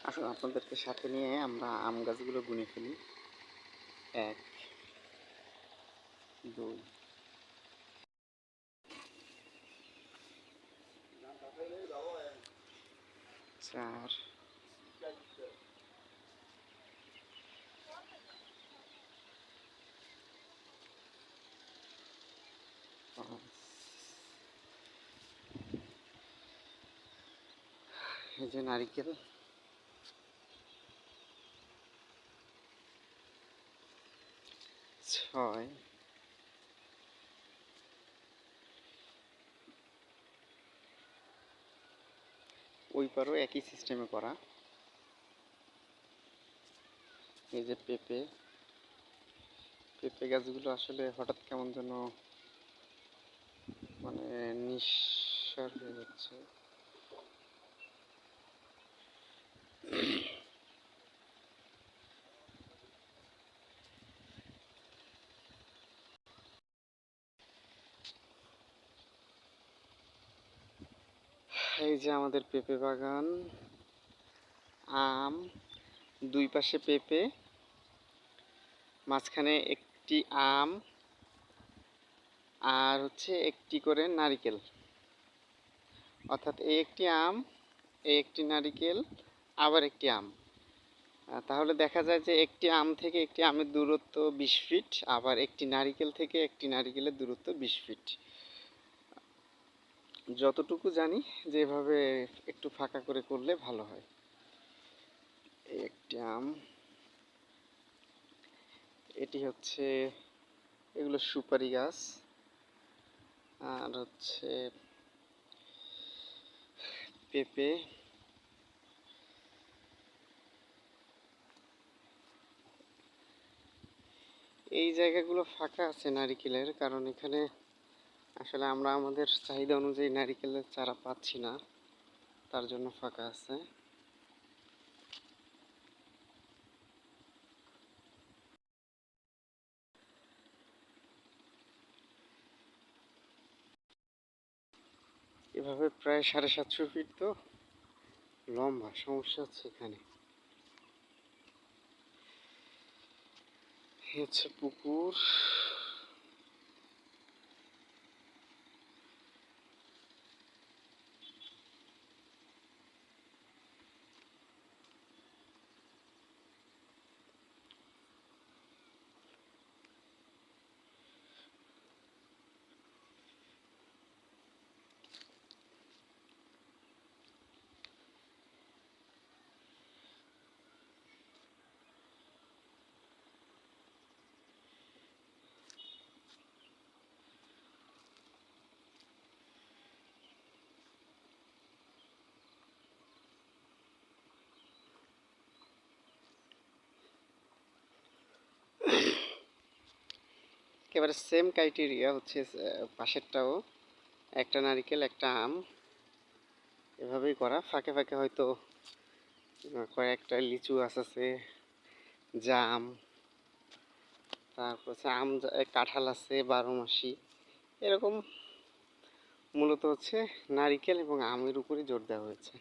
আসুন আপনাদেরকে সাথে নিয়ে আমরা আম গাছগুলো গুনে ফেলি। 1, 2, 4, 5, এই যে নারিকেল, 6, ওই পারও একই সিস্টেমে করা। এই যে পেঁপে গাছগুলো আসলে হঠাৎ কেমন যেন মানে নিঃসার হয়ে যাচ্ছে। এই যে আমাদের পেঁপে বাগান, আম, দুই পাশে পেঁপে, মাঝখানে একটি আম আর হচ্ছে একটি করে নারিকেল, অর্থাৎ এই একটি আম, এই একটি নারিকেল, আবার একটি আম। তাহলে দেখা যায় যে একটি আম থেকে একটি আমের দূরত্ব 20 ফিট, আবার একটি নারিকেল থেকে একটি নারিকেলের দূরত্ব 20 ফিট। যতটুকু জানি যে এভাবে একটু ফাঁকা করে করলে ভালো হয়। এই একটি আম, এটি হচ্ছে, এগুলো সুপারি গাছ, আর হচ্ছে পেঁপে। এই জায়গাগুলো ফাঁকা আছে নারিকেলের, কারণ এখানে আসলে আমরা আমাদের চাহিদা অনুযায়ী নারিকেলের চারা পাচ্ছি না, তার জন্য ফাঁকা আছে। এভাবে প্রায় 750 ফিট, তো লম্বা, সমস্যা হচ্ছে এখানে। হচ্ছে পুকুর, একেবারে সেম ক্রাইটেরিয়া হচ্ছে পাশেরটাও, একটা নারিকেল একটা আম, এভাবেই করা। ফাঁকে ফাঁকে হয়তো কয়েকটা লিচু গাছ আছে, জাম, তারপর হচ্ছে আম, কাঁঠাল আছে 12 মাসি। এরকম মূলত হচ্ছে নারিকেল এবং আমের উপরই জোর দেওয়া হয়েছে।